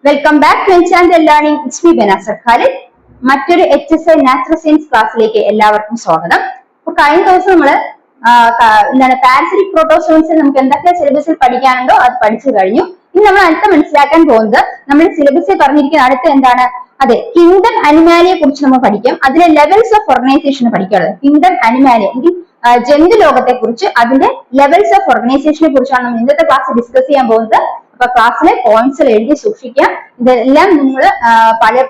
Welcome back to enchanted learning. It's me Benazir Khalid. മറ്റൊരു HSI natural science ക്ലാസ്സിലേക്ക് എല്ലാവർക്കും സ്വാഗതം. അപ്പൊ കഴിഞ്ഞ ദിവസം നമ്മള് പാരസിറ്റിക് പ്രോട്ടോസോൺസിൽ നമുക്ക് എന്തൊക്കെ സിലബസിൽ പഠിക്കാനുണ്ടോ അത് പഠിച്ചു കഴിഞ്ഞു. ഇനി നമ്മൾ അടുത്ത മനസ്സിലാക്കാൻ പോകുന്നത് നമ്മൾ സിലബസിൽ പറഞ്ഞിരിക്കുന്ന അടുത്ത എന്താണ്? അതെ, കിങ്ഡം അനിമാലിയെ കുറിച്ച് നമ്മൾ പഠിക്കും. അതിലെ ലെവൽസ് ഓഫ് ഓർഗനൈസേഷൻ പഠിക്കാറുള്ളത്. കിങ്ഡം അനിമാലിയ എങ്കിൽ ജന്തു ലോകത്തെ കുറിച്ച്, അതിന്റെ ലെവൽസ് ഓഫ് ഓർഗനൈസേഷനെ കുറിച്ചാണ് നമ്മൾ ഇന്നത്തെ ക്ലാസ് ഡിസ്കസ് ചെയ്യാൻ പോകുന്നത്. അപ്പൊ ക്ലാസ്സിലെ പോയിന്റ്സ് എഴുതി സൂക്ഷിക്കാം. ഇതെല്ലാം നിങ്ങൾ പഴയ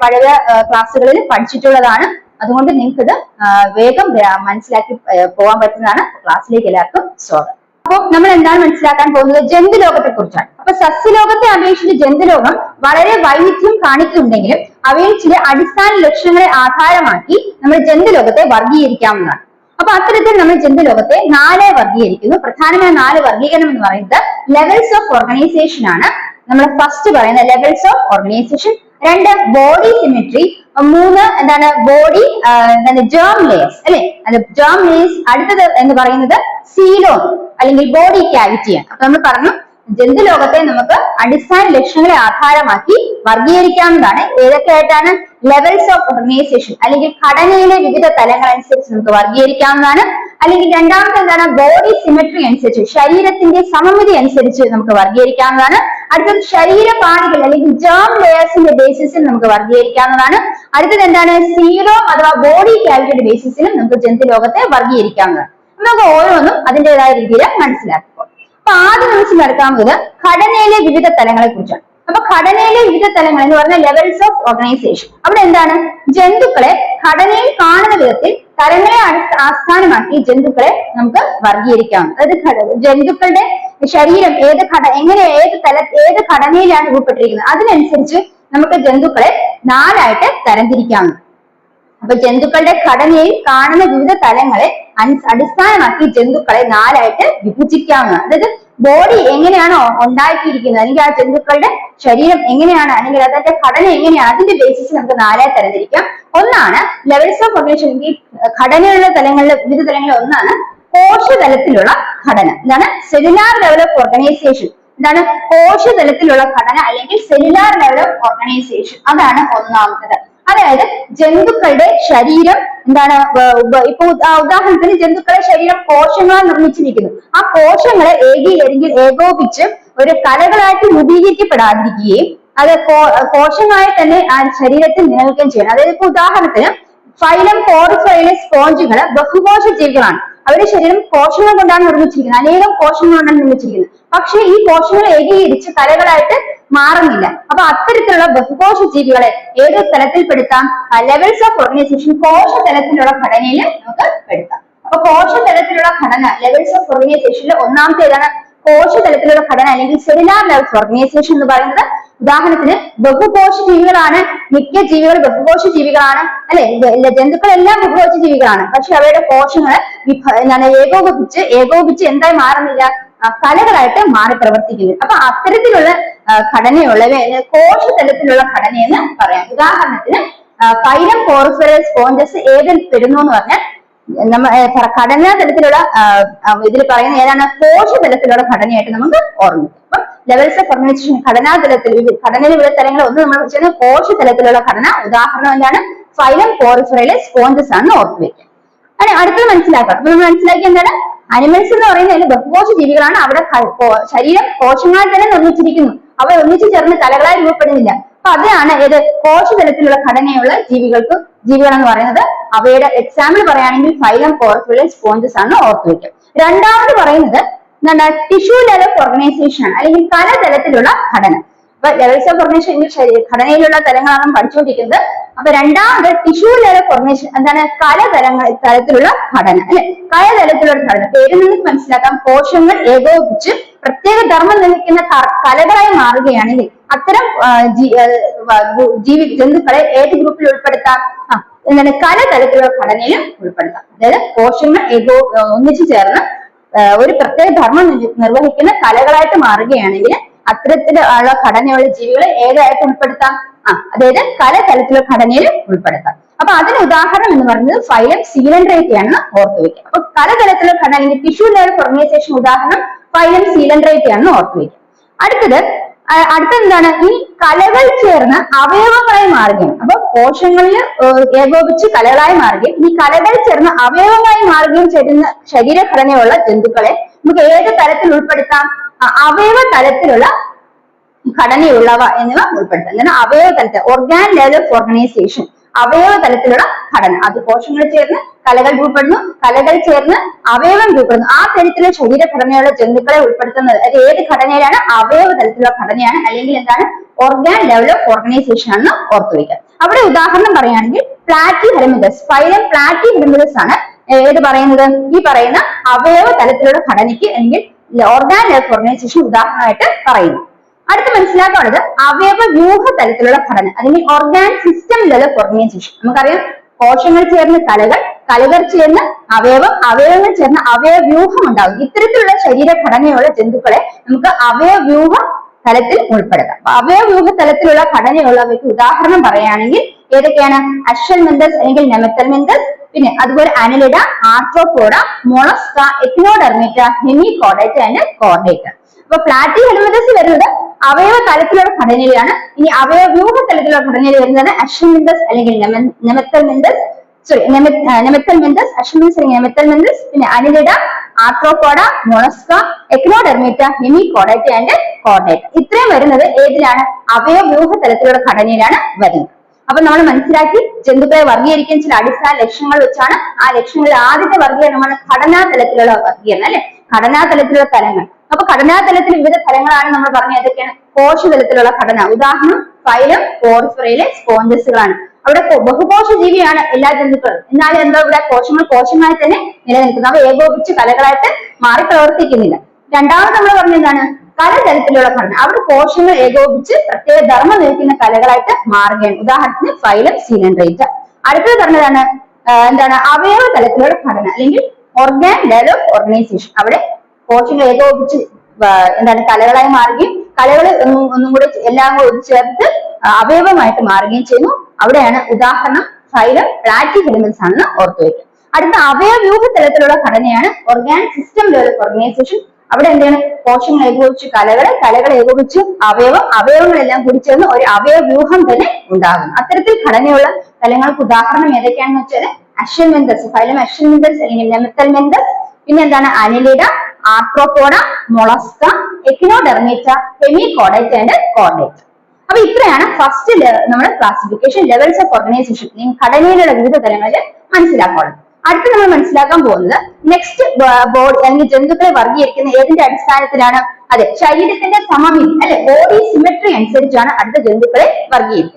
ക്ലാസ്സുകളിൽ പഠിച്ചിട്ടുള്ളതാണ്. അതുകൊണ്ട് നിങ്ങൾക്ക് ഇത് വേഗം മനസ്സിലാക്കി പോകാൻ പറ്റുന്നതാണ്. ക്ലാസ്സിലേക്ക് എല്ലാവർക്കും സ്വാഗതം. അപ്പോൾ നമ്മൾ എന്താണ് മനസ്സിലാക്കാൻ പോകുന്നത്? ജന്തുലോകത്തെ കുറിച്ചാണ്. അപ്പൊ സസ്യലോകത്തെ അപേക്ഷിച്ച് ജന്തുലോകം വളരെ വൈവിധ്യം കാണിക്കുന്നുണ്ടെങ്കിലും അവയിൽ ചില അടിസ്ഥാന ലക്ഷണങ്ങളെ ആധാരമാക്കി നമ്മൾ ജന്തുലോകത്തെ വർഗീകരിക്കാവുന്നതാണ്. അപ്പൊ അത്തരത്തിൽ നമ്മൾ ജന്തുലോകത്തെ 4 വർഗീകരിക്കുന്നു. പ്രധാനമായ 4 വർഗീകരണം എന്ന് പറയുന്നത് ലെവൽസ് ഓഫ് ഓർഗനൈസേഷൻ ആണ്. നമ്മൾ ഫസ്റ്റ് പറയുന്ന levels of organisation. 2 body symmetry. 3 എന്താണ്? ബോഡി ജേം ലെയേഴ്സ് അല്ലെ, അത് ജേം ലെയേഴ്സ്. അടുത്തത് എന്ന് പറയുന്നത് സീലോൺ അല്ലെങ്കിൽ ബോഡി ക്യാവിറ്റിയാണ്. അപ്പൊ നമ്മൾ പറഞ്ഞു ജന്തുലോകത്തെ നമുക്ക് അടിസ്ഥാന ലക്ഷണങ്ങളെ ആധാരമാക്കി വർഗീകരിക്കാവുന്നതാണ്. ഏതൊക്കെ ആയിട്ടാണ്? ലെവൽസ് ഓഫ് ഓർഗനൈസേഷൻ അല്ലെങ്കിൽ ഘടനയിലെ വിവിധ തലങ്ങൾ അനുസരിച്ച് നമുക്ക് വർഗീകരിക്കാവുന്നതാണ്. അല്ലെങ്കിൽ രണ്ടാമത്തെ എന്താണ്? ബോഡി സിമെട്രി അനുസരിച്ച്, ശരീരത്തിന്റെ സമമിതി അനുസരിച്ച് നമുക്ക് വർഗീകരിക്കാവുന്നതാണ്. അടുത്തത് ശരീരപാളികൾ അല്ലെങ്കിൽ ജേം ലെയേഴ്സിന്റെ ബേസിസിൽ നമുക്ക് വർഗീകരിക്കാവുന്നതാണ്. അടുത്തത് എന്താണ്? സീറോം അഥവാ ബോഡി ക്യാവിറ്റിയുടെ ബേസിസിലും നമുക്ക് ജന്തുലോകത്തെ വർഗീകരിക്കാവുന്നതാണ്. നമുക്ക് ഓരോന്നും അതിൻ്റെതായ രീതിയിൽ മനസ്സിലാക്കാം. അപ്പൊ ആദ്യം മനസ്സിലാക്കാവുന്നത് ഘടനയിലെ വിവിധ തലങ്ങളെ കുറിച്ചാണ്. അപ്പൊ ഘടനയിലെ വിവിധ തലങ്ങൾ എന്ന് പറഞ്ഞ ലെവൽസ് ഓഫ് ഓർഗനൈസേഷൻ. അവിടെ എന്താണ്? ജന്തുക്കളെ ഘടനയിൽ കാണുന്ന വിധത്തിൽ തലങ്ങളെ ആസ്ഥാനമാക്കി ജന്തുക്കളെ നമുക്ക് വർഗീകരിക്കാം. അതായത് ജന്തുക്കളുടെ ശരീരം ഏത് ഏത് ഘടനയിലാണ് രൂപപ്പെട്ടിരിക്കുന്നത് അതിനനുസരിച്ച് നമുക്ക് ജന്തുക്കളെ 4 ആയിട്ട് തരംതിരിക്കാം. അപ്പൊ ജന്തുക്കളുടെ ഘടനയിൽ കാണുന്ന വിവിധ തലങ്ങളെ അടിസ്ഥാനമാക്കി ജന്തുക്കളെ 4 ആയിട്ട് വിഭജിക്കാവുന്നതാണ്. അതായത് ബോഡി എങ്ങനെയാണോ ഉണ്ടാക്കിയിരിക്കുന്നത്, അല്ലെങ്കിൽ ആ ജന്തുക്കളുടെ ശരീരം എങ്ങനെയാണ്, അല്ലെങ്കിൽ അതിന്റെ ഘടന എങ്ങനെയാണ്, അതിന്റെ ബേസിസ് നമുക്ക് 4 ആയി തരംതിരിക്കാം. ഒന്നാണ് ലെവൽസ് ഓഫ് ഓർഗനൈസേഷൻ, ഈ ഘടനയുള്ള തലങ്ങളിലെ വിവിധ തലങ്ങളിൽ ഒന്നാണ് കോശതലത്തിലുള്ള ഘടന. എന്താണ്? Cellular level of organisation. എന്താണ്? കോശതലത്തിലുള്ള ഘടന അല്ലെങ്കിൽ സെല്ലുലാർ ലെവൽ ഓഫ് ഓർഗനൈസേഷൻ. അതാണ് ഒന്നാമത്തത്. അതായത് ജന്തുക്കളുടെ ശരീരം എന്താണ്? ഇപ്പൊ ഉദാഹരണത്തിന് ജന്തുക്കളുടെ ശരീരം കോശങ്ങളാൽ നിർമ്മിച്ചിരിക്കുന്നു. ആ കോശങ്ങളെ ഏകോപിച്ച് ഒരു കലകളായിട്ട് രൂപീകരിക്കപ്പെടാതിരിക്കുകയും അത് കോശങ്ങളായി തന്നെ ആ ശരീരത്തിൽ നിലനിൽക്കുകയും ചെയ്യണം. അതായത് ഇപ്പൊ ഉദാഹരണത്തിന് ഫൈലം പോറിഫൈലെ സ്പോഞ്ചുകൾ ബഹുകോശ ജീവികളാണ്. അവരുടെ ശരീരം കോശങ്ങൾ കൊണ്ടാണ് നിർമ്മിച്ചിരിക്കുന്നത്, അനേകം കോശങ്ങൾ കൊണ്ടാണ് നിർമ്മിച്ചിരിക്കുന്നത്. പക്ഷെ ഈ കോശങ്ങൾ ഏകീകരിച്ച് കലകളായിട്ട് മാറുന്നില്ല. അപ്പൊ അത്തരത്തിലുള്ള ബഹുകോശ ജീവികളെ ഏത് തലത്തിൽപ്പെടുത്താം? ലെവൽസ് ഓഫ് ഓർഗനൈസേഷൻ കോശതലത്തിലുള്ള ഘടനയിൽ നമുക്ക് പെടുത്താം. അപ്പൊ കോശതലത്തിലുള്ള ഘടന ലെവൽസ് ഓഫ് ഓർഗനൈസേഷനിൽ ഒന്നാമത്തെ ഏതാണ്? കോശതലത്തിലുള്ള ഘടന അല്ലെങ്കിൽ സെല്ലുലാർ ലെവൽ ഓഫ് ഓർഗനൈസേഷൻ എന്ന് പറയുന്നത്. ഉദാഹരണത്തിന് ബഹുകോശ ജീവികളാണ്, മിക്ക ജീവികൾ ബഹുകോശ ജീവികളാണ് അല്ലെ. ജന്തുക്കളെല്ലാം ബഹുകോശ ജീവികളാണ്. പക്ഷെ അവയുടെ കോശങ്ങള് ഏകോപിച്ച് എന്തായി മാറുന്നില്ല? കലകളായിട്ട് മാറി പ്രവർത്തിക്കുന്നു. അപ്പൊ അത്തരത്തിലുള്ള ഘടനയുള്ളവയെ കോശതലത്തിലുള്ള ഘടനയെന്ന് പറയാം. ഉദാഹരണത്തിന് ഫൈലം പോറിഫെറൽ സ്പോഞ്ചസ് ഏതിൽ പെടുന്നു എന്ന് പറഞ്ഞാൽ ഘടനാ തലത്തിലുള്ള ഇതിൽ പറയുന്ന ഏതാണ്? കോശതലത്തിലുള്ള ഘടനയായിട്ട് നമുക്ക് ഓർമ്മിക്കാം. അപ്പൊ ലെവൽസ് ഓഫ് ഓർഗനൈസേഷൻ ഘടനയിലെ വിവിധ തലങ്ങൾ ഒന്ന് നമ്മൾ വെച്ചാൽ കോശതലത്തിലുള്ള ഘടന. ഉദാഹരണം എന്താണ്? ഫൈലം പോറിഫെറയിലെ സ്പോഞ്ചസ് ആണ് ഓർത്തുവെക്കുക. അടുത്തത് മനസ്സിലാക്കാം. അപ്പൊ നമ്മൾ മനസ്സിലാക്കിയ എന്താണ്? അനിമൽസ് എന്ന് പറയുന്നതിൽ ബഹുകോശ ജീവികളാണ്. അവിടെ ശരീരം കോശങ്ങളാൽ തന്നെ നിർമ്മിച്ചിരിക്കുന്നു. അവ ഒന്നിച്ചു ചേർന്ന് കലകളായി രൂപപ്പെടുന്നില്ല. അപ്പൊ അതാണ് ഏത്? കോശതലത്തിലുള്ള ഘടനയുള്ള ജീവികൾ എന്ന് പറയുന്നത്. അവയുടെ എക്സാമ്പിൾ പറയുകയാണെങ്കിൽ ഫൈലം പോറിഫെറൽ സ്പോഞ്ചസ് ആണ് ഓർത്തുവെക്കുക. രണ്ടാമത് പറയുന്നത് എന്താണ്? ടിഷ്യൂ ലെവൽ ഓഫ് ഓർഗനൈസേഷൻ ആണ്, അല്ലെങ്കിൽ കലതലത്തിലുള്ള ഘടന. അപ്പൊ ലെവൽസ് ഓഫ് ഓർഗനൈസേഷൻ ഘടനയിലുള്ള തലങ്ങളാണ് പഠിച്ചുകൊണ്ടിരിക്കുന്നത്. അപ്പൊ രണ്ടാമത് ടിഷ്യൂ ലെവൽ ഓഫ് ഓർഗനൈസേഷൻ എന്താണ്? തലത്തിലുള്ള ഘടന അല്ലെ, കലതലത്തിലുള്ള ഘടന. പേരിൽ നിന്ന് മനസ്സിലാക്കാം. കോശങ്ങൾ ഏകോപിച്ച് പ്രത്യേക ധർമ്മം നിർമ്മിക്കുന്ന കലകളായി മാറുകയാണെങ്കിൽ അത്തരം ജന്തുക്കളെ ഏത് ഗ്രൂപ്പിൽ ഉൾപ്പെടുത്താം? എന്താണ്? കലതലത്തിലുള്ള ഘടനയിൽ ഉൾപ്പെടുത്താം. അതായത് കോശങ്ങൾ ഒന്നിച്ചു ചേർന്ന് ഒരു പ്രത്യേക ധർമ്മം നിർവഹിക്കുന്ന കലകളായിട്ട് മാറുകയാണെങ്കിൽ അത്തരത്തിലുള്ള ഘടനയുള്ള ജീവികളെ ഏതായിട്ട് ഉൾപ്പെടുത്താം? അതായത് കലതലത്തിലുള്ള ഘടനയിൽ ഉൾപ്പെടുത്താം. അപ്പൊ അതിന് ഉദാഹരണം എന്ന് പറയുന്നത് ഫൈലം സീലൻഡ്രേറ്റ ആണെന്ന് ഓർത്തുവെക്കാം. അപ്പൊ കലതലത്തിലുള്ള ഘടന അല്ലെങ്കിൽ ടിഷ്യൂ ലെവൽ ഓർഗനൈസേഷൻ ഉദാഹരണം ഫൈലം സീലൻഡ്രേറ്റ ആണെന്ന് ഓർത്തുവെക്കാം. അടുത്തത് എന്താണ്? ഈ കലകൾ ചേർന്ന് അവയവങ്ങളായി മാറുകയും, അപ്പൊ കോശങ്ങളിൽ ഏകോപിച്ച് കലകളായി മാറുകയും ഈ കലകൾ ചേർന്ന് അവയവങ്ങളായി മാറുകയും ചെയ്യുന്ന ശരീരഘടനയുള്ള ജന്തുക്കളെ നമുക്ക് ഏത് തലത്തിൽ ഉൾപ്പെടുത്താം? അവയവ തലത്തിലുള്ള ഘടനയുള്ളവ എന്നിവ ഉൾപ്പെടുത്താം. എന്താണ് അവയവ തലത്തിൽ? ഓർഗാൻ ലെവൽ ഓഫ് ഓർഗനൈസേഷൻ, അവയവ തലത്തിലുള്ള ഘടന. അത് കോശങ്ങൾ ചേർന്ന് കലകൾ രൂപപ്പെടുന്നു, കലകൾ ചേർന്ന് അവയവം രൂപപ്പെടുന്നു. ആ തരത്തിലുള്ള ശരീരഘടനയുള്ള ജന്തുക്കളെ ഉൾപ്പെടുത്തുന്നത് അത് ഏത് ഘടനയിലാണ്? അവയവ തലത്തിലുള്ള ഘടനയാണ്, അല്ലെങ്കിൽ എന്താണ്? ഓർഗാൻ ലെവൽ ഓഫ് ഓർഗനൈസേഷൻ ആണെന്ന് ഓർത്തു വയ്ക്കുക. അവിടെ ഉദാഹരണം പറയുകയാണെങ്കിൽ പ്ലാറ്റിഹെൽമിന്തസ്, ഫൈലം പ്ലാറ്റിഹെൽമിന്തസ് ആണ് ഏത് പറയുന്നത്? ഈ പറയുന്ന അവയവ തലത്തിലുള്ള ഘടനയ്ക്ക് അല്ലെങ്കിൽ ഓർഗാൻ ലെവൽ ഓഫ് ഓർഗനൈസേഷൻ ഉദാഹരണമായിട്ട് പറയുന്നു. അടുത്ത് മനസ്സിലാക്കാനുള്ളത് അവയവ വ്യൂഹ തലത്തിലുള്ള ഘടന, അല്ലെങ്കിൽ organ system level of organisation. നമുക്കറിയാം കോശങ്ങൾ ചേർന്ന് കലകൾ, കലകൾ ചേർന്ന് അവയവം, അവയവങ്ങൾ ചേർന്ന് അവയവ്യൂഹം ഉണ്ടാകും. ഇത്തരത്തിലുള്ള ശരീരഘടനയുള്ള ജന്തുക്കളെ നമുക്ക് അവയവ്യൂഹ തലത്തിൽ ഉൾപ്പെടുത്താം. അവയവ്യൂഹ തലത്തിലുള്ള ഘടനയുള്ളവയ്ക്ക് ഉദാഹരണം പറയുകയാണെങ്കിൽ ഏതൊക്കെയാണ്? അഷൽമെന്തസ് അല്ലെങ്കിൽ നെമത്തൽമെന്തസ്, പിന്നെ അതുപോലെ annelida, arthropoda, mollusca, echinodermata, hemichordata and chordata. അപ്പൊ പ്ലാറ്റിഹെൽമിന്തസ് വരുന്നത് അവയവ തലത്തിലുള്ള ഘടനയിലാണ്. ഇനി അവയവ വ്യൂഹ തലത്തിലുള്ള ഘടനയിൽ വരുന്നത് അഷൽമെന്തസ് അല്ലെങ്കിൽ നെമത്തൽമെന്തസ്, നെമത്തൽമെന്തസ്, അഷൽമെന്തസ് അല്ലെങ്കിൽ നെമത്തൽമെന്തസ്, പിന്നെ annelida, arthropoda, mollusca, echinodermata, hemichordata and chordata. ഇത്രയും വരുന്നത് ഏതിലാണ്? അവയവ വ്യൂഹ തലത്തിലുള്ള ഘടനയിലാണ് വരുന്നത്. അപ്പൊ നമ്മൾ മനസ്സിലാക്കി ജന്തുക്കളെ വർഗീകരിക്കുന്ന ചില അടിസ്ഥാന ലക്ഷ്യങ്ങൾ വെച്ചാണ്. ആ ലക്ഷ്യങ്ങളിൽ ആദ്യത്തെ വർഗീകരണമാണ് ഘടനാ തലത്തിലുള്ള വർഗീകരണം, അല്ലെ? ഘടനാ തലത്തിലുള്ള തലങ്ങൾ. അപ്പൊ ഘടനാ തലത്തിൽ വിവിധ തലങ്ങളാണ് നമ്മൾ പറഞ്ഞ ഏതൊക്കെയാണ്? കോശതലത്തിലുള്ള ഘടന. ഉദാഹരണം ഫൈലം പോർഫിറയിലെ സ്പോഞ്ചസുകളാണ്. അവിടെ ബഹുകോശ ജീവിയാണ് എല്ലാ ജന്തുക്കളും. എന്നാലും എന്താ ഇവിടെ കോശങ്ങൾ കോശങ്ങളായി തന്നെ നിലനിൽക്കുന്നത്. അവ ഏകോപിച്ച് കലകളായിട്ട് മാറി പ്രവർത്തിക്കുന്നില്ല. രണ്ടാമത് നമ്മൾ പറഞ്ഞതാണ് കലതലത്തിലുള്ള ഘടന. അവിടെ കോശങ്ങൾ ഏകോപിച്ച് പ്രത്യേക ധർമ്മം നിൽക്കുന്ന കലകളായിട്ട് മാറുകയാണ്. ഉദാഹരണത്തിന് ഫൈലം സിലിൻഡ്രേറ്റ. അടുത്തത് പറഞ്ഞതാണ് എന്താണ്? അവയവ തലത്തിലുള്ള ഘടന അല്ലെങ്കിൽ ഓർഗാൻ ലെവൽ ഓഫ് ഓർഗനൈസേഷൻ. അവിടെ കോശങ്ങൾ ഏകോപിച്ച് എന്താണ് കലകളായി മാറുകയും കലകൾ ഒന്നും കൂടി എല്ലാം കൂടി ചേർത്ത് അവയവമായിട്ട് മാറുകയും ചെയ്യുന്നു. അവിടെയാണ് ഉദാഹരണം ഫൈലം പ്ലാറ്റിഹെൽമിന്തസ് ആണെന്ന് ഓർത്തു വയ്ക്കുക. അടുത്ത അവയവ്യൂഹ തലത്തിലുള്ള ഘടനയാണ് organ system level of organisation. അവിടെ എന്താണ്? കോശങ്ങൾ ഏകോപിച്ച് കലകൾ ഏകോപിച്ച് അവയവങ്ങളെല്ലാം കൂടി ചേർന്ന് ഒരു അവയവ്യൂഹം തന്നെ ഉണ്ടാകും. അത്തരത്തിൽ ഘടനയുള്ള തലങ്ങൾക്ക് ഉദാഹരണം ഏതൊക്കെയാണെന്ന് വെച്ചാൽ അഷൽമെന്തസ്, ഫൈലം അഷൽമെന്തസ് അല്ലെങ്കിൽ നെമത്തൽമെന്തസ്, പിന്നെ എന്താണ്? Annelida, arthropoda, mollusca, echinodermata, hemichordata and chordata. അപ്പൊ ഇത്രയാണ് ഫസ്റ്റ് നമ്മുടെ ക്ലാസിഫിക്കേഷൻ ലെവൽസ് ഓഫ് ഓർഗനൈസേഷൻ അല്ലെങ്കിൽ ഘടനയിലുള്ള വിവിധ തലങ്ങളിൽ മനസ്സിലാക്കാനുള്ളത്. അടുത്ത് നമ്മൾ മനസ്സിലാക്കാൻ പോകുന്നത് നെക്സ്റ്റ് ബോഡി അല്ലെങ്കിൽ ജന്തുക്കളെ വർഗീകരിക്കുന്ന ഏതിന്റെ അടിസ്ഥാനത്തിലാണ്? അതെ, ശരീരത്തിന്റെ സമമിതി, അല്ലെ? ബോഡി സിമെട്രി അനുസരിച്ചാണ് അടുത്ത ജന്തുക്കളെ വർഗീകരിക്കുന്നത്.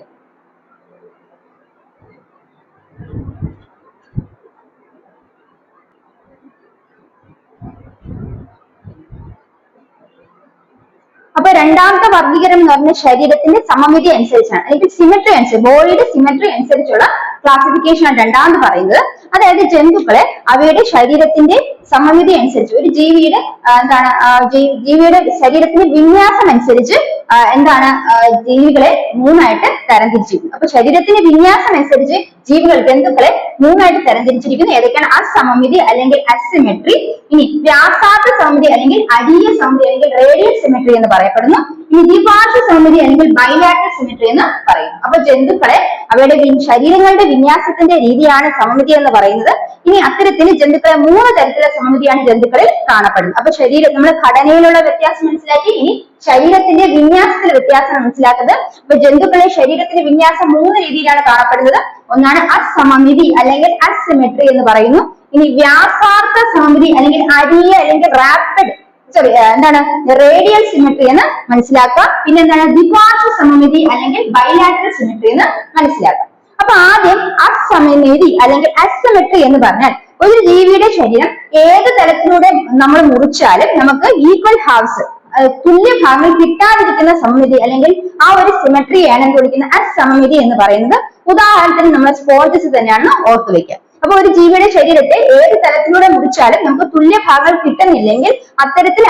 അപ്പൊ രണ്ടാമത്തെ വർഗീകരണം എന്ന് പറഞ്ഞ ശരീരത്തിന്റെ സമമിതി അനുസരിച്ചാണ്, അല്ലെങ്കിൽ സിമെട്രി അനുസരിച്ച്, ബോഡിയുടെ സിമെട്രി അനുസരിച്ചുള്ള ക്ലാസിഫിക്കേഷൻ ആണ് രണ്ടാമത് പറയുന്നത്. അതായത് ജന്തുക്കളെ അവയുടെ ശരീരത്തിന്റെ സമമിതി അനുസരിച്ച്, ഒരു ജീവിയുടെ എന്താണ് ജീവിയുടെ ശരീരത്തിന്റെ വിന്യാസം അനുസരിച്ച് എന്താണ് ജീവികളെ മൂന്നായിട്ട് തരംതിരിച്ചിരിക്കുന്നു. അപ്പൊ ശരീരത്തിന്റെ വിന്യാസം അനുസരിച്ച് ജീവികൾ ജന്തുക്കളെ മൂന്നായിട്ട് തരംതിരിച്ചിരിക്കുന്നു. ഏതൊക്കെയാണ്? അസമമിതി അല്ലെങ്കിൽ അസിമെട്രി, ഇനി വ്യാസാർത്ഥ സമമിതി അല്ലെങ്കിൽ അരീയ സമമിതി അല്ലെങ്കിൽ റേഡിയൽ സിമെട്രി എന്ന് പറയപ്പെടുന്നു. ഇനി ദ്വിപാർശ്വ സമമിതി അല്ലെങ്കിൽ ബൈലാറ്ററൽ സിമെട്രി എന്ന് പറയുന്നു. അപ്പൊ ജന്തുക്കളെ അവയുടെ ശരീരങ്ങളുടെ വിന്യാസത്തിന്റെ രീതിയാണ് സമമിതി എന്ന് പറയുന്നത്. ഇനി അത്തരത്തിൽ ജന്തുക്കളെ മൂന്ന് തരത്തിലുള്ള സമമിതിയാണ് ജന്തുക്കളിൽ കാണപ്പെടുന്നത്. അപ്പൊ നമ്മൾ ഘടനയിലുള്ള വ്യത്യാസം മനസ്സിലാക്കി. ഇനി ശരീരത്തിന്റെ വിന്യാസത്തിലെ വ്യത്യാസം മനസ്സിലാക്കുന്നത്. അപ്പൊ ജന്തുക്കളെ ശരീരത്തിന്റെ വിന്യാസം മൂന്ന് രീതിയിലാണ് കാണപ്പെടുന്നത്. ഒന്നാണ് അസമമിതി അല്ലെങ്കിൽ അസിമെട്രി എന്ന് പറയുന്നു. ഇനി വ്യാസാർത്ഥ സമമിതി അല്ലെങ്കിൽ അരീയ അല്ലെങ്കിൽ റാപ്പിഡ് എന്താണ് റേഡിയൽ സിമെട്രി എന്ന് മനസ്സിലാക്കുക. പിന്നെ എന്താണ് ദ്വിപാർശ്വ സമമിതി അല്ലെങ്കിൽ ബൈലാറ്ററൽ സിമെട്രി എന്ന് മനസ്സിലാക്കുക. അപ്പൊ ആദ്യം അസമമിതി അല്ലെങ്കിൽ അസിമെട്രി എന്ന് പറഞ്ഞാൽ ഒരു ജീവിയുടെ ശരീരം ഏത് തലത്തിലൂടെ നമ്മൾ മുറിച്ചാലും നമുക്ക് ഈക്വൽ ഹാഫ്സ് തുല്യ ഭാഗങ്ങൾ കിട്ടാതിരിക്കുന്ന സമമിതി അല്ലെങ്കിൽ ആ ഒരു സിമെട്രിയാണ് വിളിക്കുന്ന അസമമിതി എന്ന് പറയുന്നത്. ഉദാഹരണത്തിന് നമ്മൾ സ്പോഞ്ചസ് തന്നെയാണ് ഓർത്തു വെക്കുക. അപ്പൊ ഒരു ജീവിയുടെ ശരീരത്തെ ഏത് തലത്തിലൂടെ മുറിച്ചാലും നമുക്ക് തുല്യ ഭാഗങ്ങൾ കിട്ടുന്നില്ലെങ്കിൽ അത്തരത്തില്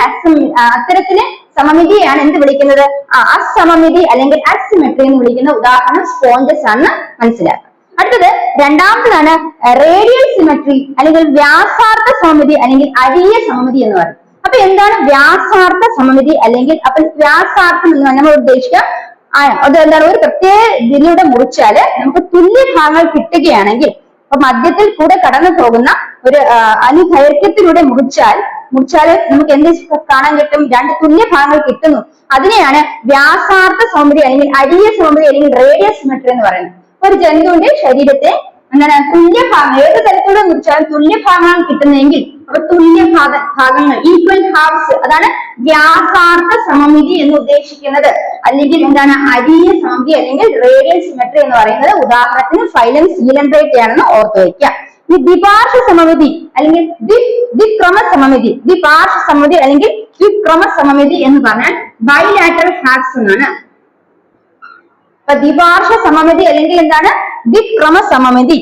സമമിതിയാണ് എന്ത് വിളിക്കുന്നത്? അസമമിതി അല്ലെങ്കിൽ അസിമെട്രി എന്ന് വിളിക്കുന്ന ഉദാഹരണം സ്പോഞ്ചസ് ആണെന്ന് മനസ്സിലാക്കുക. അടുത്തത് രണ്ടാമത്തതാണ് റേഡിയൽ സിമെട്രി അല്ലെങ്കിൽ വ്യാസാർത്ഥ സമമിതി അല്ലെങ്കിൽ അരീയ സമമിതി എന്ന് പറയുന്നത്. അപ്പൊ എന്താണ് വ്യാസാർത്ഥ സമമിതി അല്ലെങ്കിൽ അപ്പൊ വ്യാസാർത്ഥം എന്ന് നമ്മൾ ഉദ്ദേശിക്കുക അത് എന്താണ്, ഒരു പ്രത്യേക ഇതിലൂടെ മുറിച്ചാല് നമുക്ക് തുല്യ ഭാഗങ്ങൾ കിട്ടുകയാണെങ്കിൽ, അപ്പൊ മധ്യത്തിൽ കൂടെ കടന്നു പോകുന്ന ഒരു അനുദൈർഘ്യത്തിലൂടെ മുറിച്ചാല് നമുക്ക് എന്ത് കാണാൻ കിട്ടും? രണ്ട് തുല്യ ഭാഗങ്ങൾ കിട്ടുന്നു. അതിനെയാണ് വ്യാസാർത്ഥ സമമിതി അല്ലെങ്കിൽ അരീയ സമമിതി അല്ലെങ്കിൽ റേഡിയസ് സിമെട്രി എന്ന് പറയുന്നത്. ഒരു ജന്തുവിന്റെ ശരീരത്തെ എന്താണ് തുല്യ ഭാഗങ്ങൾ ഏത് തരത്തിലൂടെ മുറിച്ചാലും തുല്യ ഭാഗങ്ങൾ കിട്ടുന്നതെങ്കിൽ അപ്പൊ തുല്യ ഭാഗങ്ങൾ ഈക്വൽ ഹാഫ്സ്, അതാണ് വ്യാസാർത്ഥ സമമിതി എന്ന് ഉദ്ദേശിക്കുന്നത്. അല്ലെങ്കിൽ എന്താണ് അരീയ സമമിതി അല്ലെങ്കിൽ റേഡിയൽ സിമെട്രി എന്ന് പറയുന്നത്. ഉദാഹരണത്തിന് ഫൈലം സീലൻഡ്രേറ്റ് ആണെന്ന് ഓർത്തു വയ്ക്കാം. ഈ ദ്വിപാർശ്വ സമമിതി അല്ലെങ്കിൽ ദ്വിക്രമ സമമിതി, ദ്വിപാർശ്വ സമമിതി അല്ലെങ്കിൽ ദ്വിക്രമ സമമിതി എന്ന് പറഞ്ഞാൽ ബൈലാറ്ററൽ ഹാഫ്സ് എന്നാണ്. അപ്പൊ ദ്വിപാർശ്വ സമമിതി അല്ലെങ്കിൽ എന്താണ് ദ്വിക്രമ സമമിതി.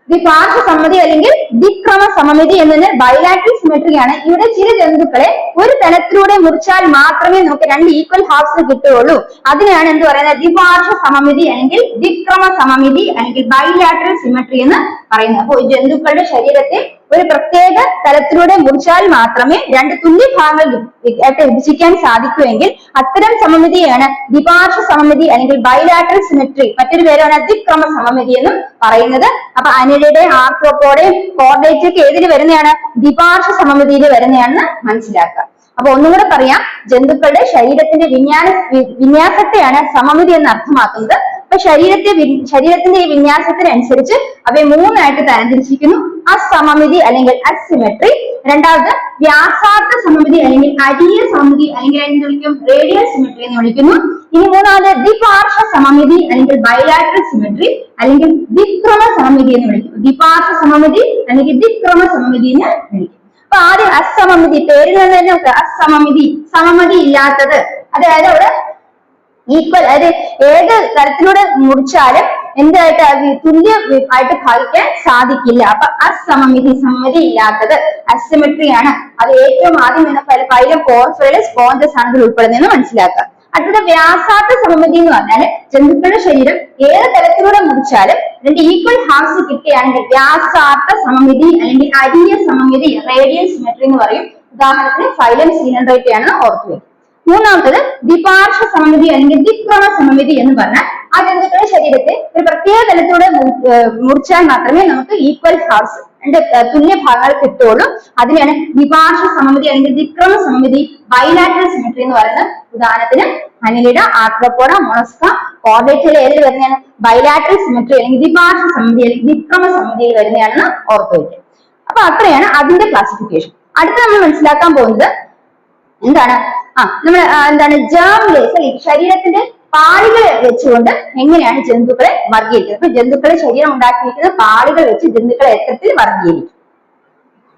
ദ്വിപാർശ്വ സമമിതി അല്ലെങ്കിൽ ദ്വിക്രമ സമമിതി എന്നത് ബൈലാറ്ററൽ സിമെട്രി ആണ്. ഇവിടെ ചില ജന്തുക്കളെ ഒരു തലത്തിലൂടെ മുറിച്ചാൽ മാത്രമേ നമുക്ക് രണ്ട് ഈക്വൽ ഹാഫ്സ് കിട്ടുകയുള്ളൂ. അതിനെയാണ് എന്ത് പറയുന്നത്? ദ്വിപാർശ്വ സമമിതി അല്ലെങ്കിൽ ദ്വിക്രമ സമമിതി അല്ലെങ്കിൽ ബൈലാറ്ററൽ സിമെട്രി എന്ന് പറയുന്നത്. അപ്പോൾ ജന്തുക്കളുടെ ശരീരത്തെ ഒരു പ്രത്യേക തലത്തിലൂടെ മുറിച്ചാൽ മാത്രമേ രണ്ട് തുല്യ ഭാഗങ്ങൾ വിഭജിക്കാൻ സാധിക്കുമെങ്കിൽ അത്തരം സമമിതിയാണ് ദ്വിപാർശ്വ സമമിതി അല്ലെങ്കിൽ ബൈലാറ്ററൽ സിമെട്രി. മറ്റൊരു പേരാണ് ദ്വിക്രമ സമമിതി എന്നും പറയുന്നത്. അപ്പൊ അനിലയുടെ ആർത്രോപ്പോഡയും കോർഡേറ്റ് ഒക്കെ ഏതിൽ വരുന്നതാണ്? ദ്വിപാർശ്വ സമമിതിയിൽ വരുന്നതാണെന്ന് മനസ്സിലാക്കുക. അപ്പൊ ഒന്നുകൂടെ പറയാം, ജന്തുക്കളുടെ ശരീരത്തിന്റെ വിന്യാസത്തെയാണ് സമമിതി എന്ന് അർത്ഥമാക്കുന്നത്. അപ്പൊ ശരീരത്തിന്റെ ഈ വിന്യാസത്തിനനുസരിച്ച് അവയെ മൂന്നായിട്ട് തരംതിരിച്ചിരിക്കുന്നു. അസമമിതി അല്ലെങ്കിൽ അസിമെട്രി, രണ്ടാമത് വ്യാസാർത്ഥ സമമിതി അല്ലെങ്കിൽ അരീയ സമമിതി അല്ലെങ്കിൽ എന്ത് വിളിക്കും? റേഡിയൽ സിമെട്രി എന്ന് വിളിക്കുന്നു. ഇനി മൂന്നാമത് ദ്വിപാർശ്വ സമമിതി അല്ലെങ്കിൽ ബൈലാറ്ററൽ സിമെട്രി അല്ലെങ്കിൽ ദ്വിക്രമ സമമിതി എന്ന് വിളിക്കും. ദ്വിപാർശ്വ സമമിതി അല്ലെങ്കിൽ ദ്വിക്രമ സമമിതി എന്ന് വിളിക്കും. അപ്പൊ ആദ്യം അസമമിതി, പേരിൽ നിന്ന് തന്നെ നോക്കുക. അസമമിതി, സമമിതി ഇല്ലാത്തത്. അതായത് അവിടെ ഈക്വൽ, അതായത് ഏത് തരത്തിലൂടെ മുറിച്ചാലും എന്തായിട്ട് തുല്യ ആയിട്ട് ഭാഗിക്കാൻ സാധിക്കില്ല. അപ്പൊ അസമമിതി, സമമിതി ഇല്ലാത്തത് അസിമെട്രി ആണ്. അത് ഏറ്റവും ആദ്യം എന്ന ഫൈലം പോർഫിയയിലെ സ്പോഞ്ചസ് ആണ് ഇതിൽ ഉൾപ്പെടുന്നതെന്ന് മനസ്സിലാക്കുക. അടുത്തത് വ്യാസാർത്ഥ സമമിതി എന്ന് പറഞ്ഞാല് ജന്തുക്കളുടെ ശരീരം ഏത് തരത്തിലൂടെ മുറിച്ചാലും രണ്ട് ഈക്വൽ ഹാഫ്സ് കിട്ടുകയാണെങ്കിൽ വ്യാസാർത്ഥ സമമിതി അല്ലെങ്കിൽ അരീയ സമമിതി റേഡിയൽ സിമെട്രി എന്ന് പറയും. ഉദാഹരണത്തിന് ഫൈലം സീലൻഡ്രേറ്റ് ആണ് ഓർത്തുവയ്ക്കുക. മൂന്നാമത്തത് ദ്വിപാർശ്വ സമമിതി അല്ലെങ്കിൽ ദ്വിക്രമ സമമിതി എന്ന് പറഞ്ഞാൽ ആ ജന്തുക്കളുടെ ശരീരത്തെ ഒരു പ്രത്യേക തലത്തിലൂടെ മുറിച്ചാൽ മാത്രമേ നമുക്ക് ഈക്വൽ ഹാഫ്സ് രണ്ട് തുല്യ ഭാഗങ്ങൾ കിട്ടുകയുള്ളൂ. അതിനെയാണ് ദ്വിപാർശ്വ സമമിതി അല്ലെങ്കിൽ ദ്വിക്രമ സമമിതി ബൈലാറ്ററൽ സിമെട്രി എന്ന് പറയുന്നത്. ഉദാഹരണത്തിന് അനിലിഡ, ആർത്രോപോഡ, മൊളസ്ക, കോർഡേറ്റയിൽ ഏതിൽ വരുന്നതാണ്? ബൈലാറ്ററൽ സിമെട്രി അല്ലെങ്കിൽ ദ്വിപാർശ്വ സമമിതി അല്ലെങ്കിൽ ദ്വിക്രമ സമമിതിയിൽ വരുന്നതാണെന്ന് ഓർത്തു വയ്ക്കുക. അപ്പൊ അത്രയാണ് അതിന്റെ ക്ലാസിഫിക്കേഷൻ. അടുത്ത നമ്മൾ മനസ്സിലാക്കാൻ പോകുന്നത് എന്താണ്? എന്താണ് ജേം ലേസ് അല്ലെങ്കിൽ ശരീരത്തിന്റെ പാളികൾ വെച്ചുകൊണ്ട് എങ്ങനെയാണ് ജന്തുക്കളെ വർഗീകരിക്കുന്നത്. അപ്പൊ ജന്തുക്കളെ ശരീരം ഉണ്ടാക്കിയിരിക്കുന്ന പാളികൾ വെച്ച് ജന്തുക്കളെ എത്തരത്തിൽ വർഗീകരിക്കും.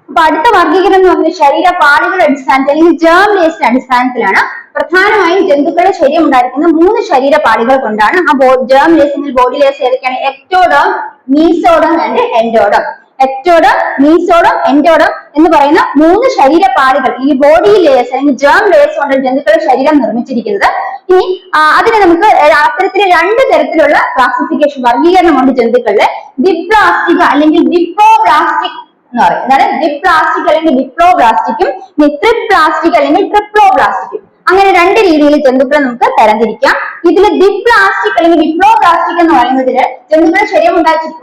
അപ്പൊ അടുത്ത വർഗീകരണം എന്ന് പറഞ്ഞാൽ ശരീര പാളികളുടെ അടിസ്ഥാനത്തിൽ അല്ലെങ്കിൽ ജേം ലേസിന്റെ അടിസ്ഥാനത്തിലാണ്. പ്രധാനമായും ജന്തുക്കളുടെ ശരീരം ഉണ്ടായിരിക്കുന്ന 3 ശരീര പാളികൾ കൊണ്ടാണ്. ആ ജേം ലേസിന്റെ ബോഡി ലേസ് ഏതൊക്കെയാണ്? Ectoderm, mesoderm and endoderm. Ectoderm, mesoderm, endoderm എന്ന് പറയുന്ന 3 ശരീര പാളികൾ ഈ ബോഡി ലേസ് അല്ലെങ്കിൽ ജേം ലേസ് കൊണ്ട് ജന്തുക്കളുടെ ശരീരം നിർമ്മിച്ചിരിക്കുന്നത്. ഇനി അതിനെ നമുക്ക് അത്തരത്തില് 2 തരത്തിലുള്ള ക്ലാസിഫിക്കേഷൻ വർഗീകരണമുണ്ട് ജന്തുക്കളിലെ. ഡിപ്ലാസ്റ്റിക് അല്ലെങ്കിൽ ഡിപ്ലോബ്ലാസ്റ്റിക് എന്ന് പറയും. അതായത് ഡിപ്ലാസ്റ്റിക് അല്ലെങ്കിൽ ഡിപ്ലോബ്ലാസ്റ്റിക്കും ട്രിപ്ലാസ്റ്റിക് അല്ലെങ്കിൽ ട്രിപ്ലോബ്ലാസ്റ്റിക്കും. അങ്ങനെ 2 രീതിയിൽ ജന്തുക്കളെ നമുക്ക് തരംതിരിക്കാം. ഇതിൽ ഡിപ്ലാസ്റ്റിക് അല്ലെങ്കിൽ ഡിപ്ലോബ്ലാസ്റ്റിക് എന്ന് പറയുന്നതില് ജന്തുക്കളുടെ ശരീരം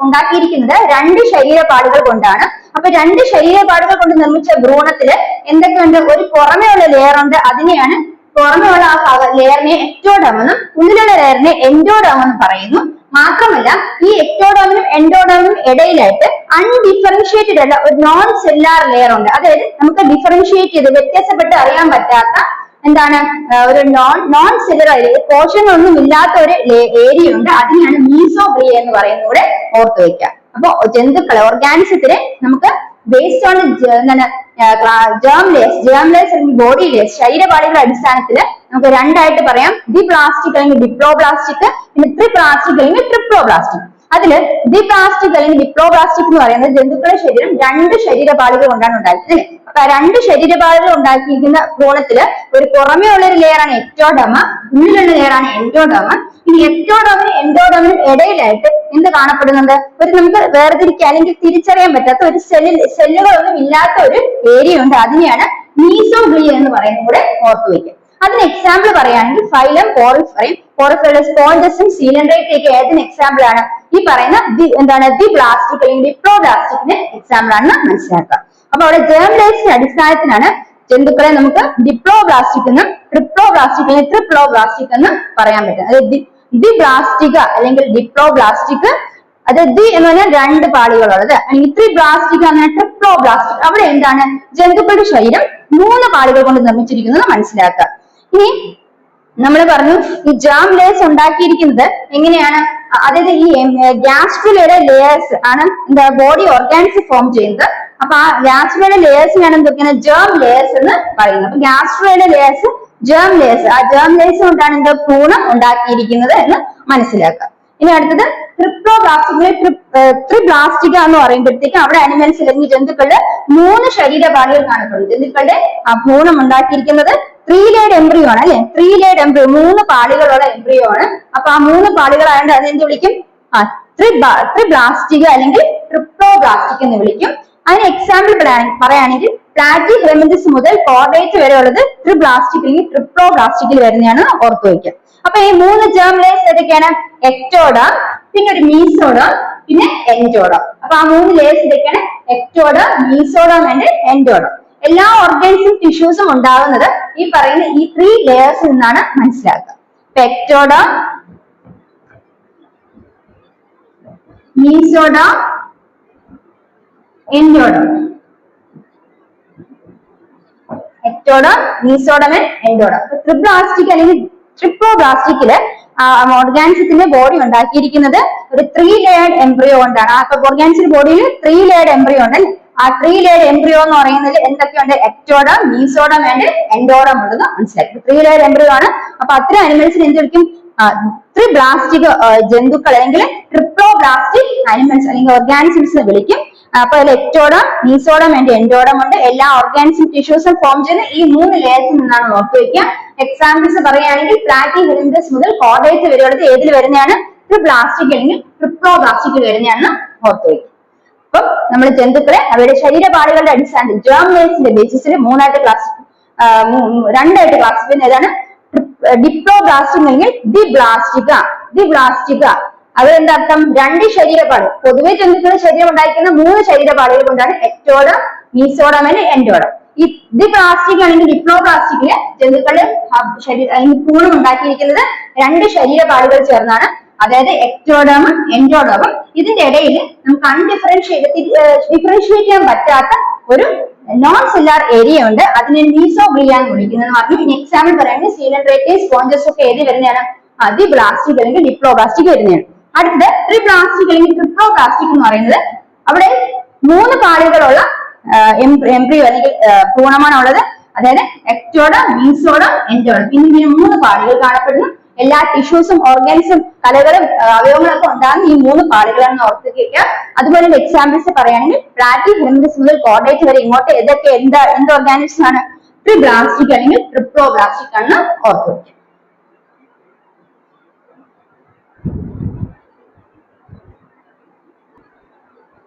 ഉണ്ടാക്കിയിരിക്കുന്നത് 2 ശരീരപാടുകൾ കൊണ്ടാണ്. അപ്പൊ 2 ശരീരപാടുകൾ കൊണ്ട് നിർമ്മിച്ച ഭ്രൂണത്തില് എന്തൊക്കെയുണ്ട്? ഒരു പുറമേയുള്ള ലെയർ ഉണ്ട്. അതിനെയാണ് പുറമേയുള്ള ആ ലെയറിനെ എക്ടോഡം എന്നും ഉള്ളിലുള്ള ലെയറിനെ എൻഡോഡം എന്നും പറയുന്നു. മാത്രമല്ല ഈ എക്ടോഡമിനും എൻഡോഡമിനും ഇടയിലായിട്ട് അൺഡിഫറൻഷിയേറ്റഡ് അല്ല ഒരു നോൺ സെല്ലാർ ലെയർ ഉണ്ട്. അതായത് നമുക്ക് ഡിഫറൻഷിയേറ്റ് ചെയ്ത് വ്യത്യാസപ്പെട്ട് അറിയാൻ പറ്റാത്ത എന്താണ് ഒരു നോൺ സെല്ലുലർ പോഷകങ്ങളൊന്നും ഇല്ലാത്ത ഒരു ഏരിയ ഉണ്ട്. അതിനെയാണ് മീസോഗ്ലിയ എന്ന് പറയുന്നത് കൂടെ ഓർത്തു വയ്ക്കുക. അപ്പൊ ജന്തുക്കളെ ഓർഗാനിസത്തിനെ നമുക്ക് ബേസ്ഡ് ഓൺ എന്താണ് ജേം ലേസ് അല്ലെങ്കിൽ ബോഡി ലേസ് ശരീരപാളികളുടെ അടിസ്ഥാനത്തിൽ നമുക്ക് 2 ആയിട്ട് പറയാം. ഡിപ്ലാസ്റ്റിക് അല്ലെങ്കിൽ ഡിപ്ലോബ്ലാസ്റ്റിക്, പിന്നെ ട്രിപ്ലാസ്റ്റിക് അല്ലെങ്കിൽ ട്രിപ്ലോബ്ലാസ്റ്റിക്. അതില് ഡിപ്ലാസ്റ്റിക് അല്ലെങ്കിൽ ഡിപ്ലോബ്ലാസ്റ്റിക് എന്ന് പറയുന്നത് ജന്തുക്കളുടെ ശരീരം 2 ശരീരപാളികൾ കൊണ്ടാണ് ഉണ്ടാക്കുന്നത്. അപ്പൊ 2 ശരീരപാളികൾ ഉണ്ടാക്കിയിരിക്കുന്ന ഭ്രൂണത്തില് ഒരു പുറമേ ഉള്ള ഒരു ലെയറാണ് എക്ടോഡമ, ഉള്ളിലുള്ള ലെയറാണ് എൻഡോഡമ. ഇനി എക്ടോഡമിനും എൻഡോഡമിനും ഇടയിലായിട്ട് എന്ത് കാണപ്പെടുന്നുണ്ട്? ഒരു നമുക്ക് വേർതിരിക്കാൻ അല്ലെങ്കിൽ തിരിച്ചറിയാൻ പറ്റാത്ത ഒരു സെല്ലുകളൊന്നും ഇല്ലാത്ത ഒരു ഏരിയ ഉണ്ട്. അതിനെയാണ് മീസോഗ്ലിയ എന്ന് പറയുന്നത് കൂടെ ഓർത്തു വയ്ക്കും. അതിന് എക്സാമ്പിൾ പറയുകയാണെങ്കിൽ ഫൈലം പോറിഫെറയും, പോറിഫെറയുടെ സ്പോഞ്ചസും സീലൻഡ്രേറ്റ് ഒക്കെ ഏതിന് എക്സാമ്പിൾ ആണ്? ഈ പറയുന്ന എന്താണ് ദിപ്ലാസ്റ്റിക് അല്ലെങ്കിൽ ഡിപ്ലോബ്ലാസ്റ്റിക്കിന് എക്സാമ്പിൾ ആണെന്ന് മനസ്സിലാക്കുക. അപ്പൊ അവിടെ ജേം ലേസിന്റെ അടിസ്ഥാനത്തിലാണ് ജന്തുക്കളെ നമുക്ക് ഡിപ്ലോബ്ലാസ്റ്റിക് എന്നും ട്രിപ്ലോബ്ലാസ്റ്റിക് അല്ലെങ്കിൽ ട്രിപ്ലോബ്ലാസ്റ്റിക് എന്ന് പറയാൻ പറ്റും. അതായത് ദിപ്ലാസ്റ്റിക അല്ലെങ്കിൽ ഡിപ്ലോബ്ലാസ്റ്റിക്, അത് ദി എന്ന് പറഞ്ഞാൽ രണ്ട് പാളികളുള്ളത്, അല്ലെങ്കിൽ ത്രിബ്ലാസ്റ്റിക് അങ്ങനെ ട്രിപ്ലോബ്ലാസ്റ്റിക് അവിടെ എന്താണ് ജന്തുക്കളുടെ ശരീരം 3 പാളികൾ കൊണ്ട് നിർമ്മിച്ചിരിക്കുന്നത് മനസ്സിലാക്കുക. ഇനി നമ്മൾ പറഞ്ഞു ഈ ജേം ലേസ് ഉണ്ടാക്കിയിരിക്കുന്നത് എങ്ങനെയാണ്? അതായത് ഈ ഗ്യാസ്ട്രുലയുടെ ലേയേഴ്സ് ആണ് എന്താ ബോഡി ഓർഗാൻസ് ഫോം ചെയ്യുന്നത്. അപ്പൊ ആ ഗ്യാസ്ട്രുലയുടെ ലേയേഴ്സിനാണ് എന്തൊക്കെയാണ് ജേം ലേയേഴ്സ് എന്ന് പറയുന്നത്. അപ്പൊ ഗ്യാസ്ട്രുലയുടെ ലേയേഴ്സ് ജേം ലേയേഴ്സ്, ആ ജേം ലേയേഴ്സ് കൊണ്ടാണ് എന്താ ഭ്രൂണം ഉണ്ടാക്കിയിരിക്കുന്നത് എന്ന് മനസ്സിലാക്കുക. ഇനി അടുത്തത് ട്രിപ്ലോബ്ലാസ്റ്റിക്കിലെ ത്രിബ്ലാസ്റ്റിക എന്ന് പറയുമ്പോഴത്തേക്ക് അവിടെ അനിമൽസ് അല്ലെങ്കിൽ ജന്തുക്കളുടെ 3 ശരീരപാളികൾ കാണപ്പെടും. ജന്തുക്കളുടെ ആ ഭ്രൂണം ഉണ്ടാക്കിയിരിക്കുന്നത് 3 ലേഡ് എംബ്രിയോ ആണ് അല്ലെ, 3 ലേഡ് എംബ്രിയോ 3 പാളികളുള്ള എംബ്രിയോ ആണ്. അപ്പൊ ആ 3 പാളികളായതുകൊണ്ട് അതെന്ത് വിളിക്കും? ത്രിബ്ലാസ്റ്റിക അല്ലെങ്കിൽ ട്രിപ്ലോബ്ലാസ്റ്റിക് എന്ന് വിളിക്കും. അതിന് എക്സാമ്പിൾ പറയുകയാണെങ്കിൽ പ്ലാറ്റി ഹെൽമിന്തിസ് മുതൽ കോർഡേറ്റ് വരെ ഉള്ളത് ത്രിബ്ലാസ്റ്റിക് അല്ലെങ്കിൽ ട്രിപ്ലോബ്ലാസ്റ്റിക്കിൽ വരുന്നതാണ് ഓർത്തു വയ്ക്കുക. അപ്പൊ ഈ 3 ജേം ലേയേഴ്സ് ഏതൊക്കെയാണ്? എക്ടോഡം, പിന്നെ ഒരു മീസോഡം, പിന്നെ എൻഡോഡം. അപ്പൊ ആ 3 ലേയേഴ്സ് ഇതൊക്കെയാണ് എക്ടോഡം, മീസോഡം ആൻഡ് എൻഡോഡം. എല്ലാ ഓർഗൻസും ടിഷ്യൂസും ഉണ്ടാകുന്നത് ഈ പറയുന്ന ഈ 3 ലേയേഴ്സിൽ നിന്നാണ് മനസ്സിലാക്കുക. Ectoderm, mesoderm, endoderm. Ectoderm, mesoderm and endoderm. Triblastic അല്ലെങ്കിൽ ട്രിപ്ലോബ്ലാസ്റ്റിക്കില് ഓർഗാനിസത്തിന്റെ ബോഡി ഉണ്ടാക്കിയിരിക്കുന്നത് ഒരു 3 ലേയർഡ് എംബ്രിയോ കൊണ്ടാണ്. അപ്പൊ ഓർഗാനിസിന്റെ ബോഡിയിൽ 3 ലേയർഡ് എംബ്രിയോ ഉണ്ട്. ആ 3 ലേയർഡ് എംബ്രിയോ എന്ന് പറയുന്നത് എന്തൊക്കെയുണ്ട്? എക്ടോഡം, മീസോഡം ആൻഡ് എൻഡോഡം ഉണ്ടെന്ന് മനസ്സിലാക്കി. 3 ലേയർഡ് എംബ്രിയോ ആണ്. അപ്പൊ അത്തരം അനിമൽസിന് എന്ത് വിളിക്കും? ത്രിബ്ലാസ്റ്റിക് ജന്തുക്കൾ അല്ലെങ്കിൽ ട്രിപ്ലോബ്ലാസ്റ്റിക് അനിമൽസ് അല്ലെങ്കിൽ ഓർഗാനിസംസ് വിളിക്കും. അപ്പൊ അതിൽ എക്ടോഡം, മീസോഡം ആൻഡ് എൻഡോഡം ഉണ്ട്. എല്ലാ ഓർഗാനിസും ടിഷ്യൂസും ഫോം ചെയ്യുന്ന ഈ 3 ലേയേഴ്സിൽ നിന്നാണ് ഓർത്തു വയ്ക്കുക. എക്സാമ്പിൾസ് പറയുകയാണെങ്കിൽ പ്ലാറ്റി ഹെൽമിന്തിസ് മുതൽ കോർഡേറ്റ് വരെയുള്ളത് ഏതിൽ വരുന്നതാണ്? ത്രിബ്ലാസ്റ്റിക് അല്ലെങ്കിൽ ട്രിപ്ലോബ്ലാസ്റ്റിക് വരുന്നതാണെന്ന് ഓർത്തു വയ്ക്കുക. അപ്പം നമ്മൾ ജന്തുക്കളെ അവരുടെ ശരീരപാളികളുടെ അടിസ്ഥാനത്തിൽ ജേം ലേയേഴ്സിന്റെ ബേസിസിൽ 2 ക്ലാസിഫൈ ചെയ്യുന്ന ഏതാണ്? ഡിപ്ലോബ്ലാസ്റ്റിക് അല്ലെങ്കിൽ ദിബ്ലാസ്റ്റിക. ദിബ്ലാസ്റ്റിക അതെന്താ അർത്ഥം? 2 ശരീരപാളി. പൊതുവെ ജന്തുക്കളുടെ ശരീരം ഉണ്ടായിരിക്കുന്ന 3 ശരീരപാളികൾ കൊണ്ടാണ് എക്ടോഡം, മീസോഡം ആൻഡ് എൻഡോഡം. ഈ ദിപ്ലാസ്റ്റിക് അല്ലെങ്കിൽ ഡിപ്ലോബ്ലാസ്റ്റിക്കില് ജന്തുക്കളുടെ ഭ്രൂണം ഉണ്ടാക്കിയിരിക്കുന്നത് 2 ശരീരപാളികൾ ചേർന്നാണ്. അതായത് എക്ടോഡമും എൻഡോഡമും. ഇതിന്റെ ഇടയിൽ നമുക്ക് ഡിഫറൻഷിയേറ്റ് ചെയ്യാൻ പറ്റാത്ത ഒരു നോൺ സെല്ലാർ ഏരിയ ഉണ്ട്. അതിനെ മീസോഗ്ലിയ എന്ന് വിളിക്കുന്നത് പറഞ്ഞു. ഇനി എക്സാമ്പിൾ പറയുന്നത് സീലൻഡ്രേറ്റ്, സ്പോഞ്ചസ് ഒക്കെ ഏത് വരുന്നതാണ്? ദിപ്ലാസ്റ്റിക് അല്ലെങ്കിൽ ഡിപ്ലോബ്ലാസ്റ്റിക് വരുന്നതാണ്. അടുത്തത് ത്രിബ്ലാസ്റ്റിക് അല്ലെങ്കിൽ ട്രിപ്ലോബ്ലാസ്റ്റിക് എന്ന് പറയുന്നത് അവിടെ 3 പാളികളുള്ള എംബ്രിയോ അല്ലെങ്കിൽ ഭ്രൂണമാണ് ഉള്ളത്. അതായത് എക്ടോഡം, മീസോഡം, എൻഡോഡം. ഇങ്ങനെ 3 പാളികൾ കാണപ്പെടുന്നു. എല്ലാ ടിഷ്യൂസും ഓർഗൻസും കലകളും അവയവങ്ങളൊക്കെ ഉണ്ടാകുന്ന ഈ 3 പാളികളാണെന്ന് ഓർത്തിരിക്കുക. അതുപോലെ എക്സാമ്പിൾസ് പറയുകയാണെങ്കിൽ പ്ലാറ്റി ഹെൽമിന്തിസ് മുതൽ കോർഡേറ്റ് വരെ ഇങ്ങോട്ട് ഏതൊക്കെ എന്ത് ഓർഗാനിസം ആണ്? ത്രിബ്ലാസ്റ്റിക് അല്ലെങ്കിൽ ട്രിപ്ലോബ്ലാസ്റ്റിക് ആണെന്ന് ഓർത്തിരിക്കുക.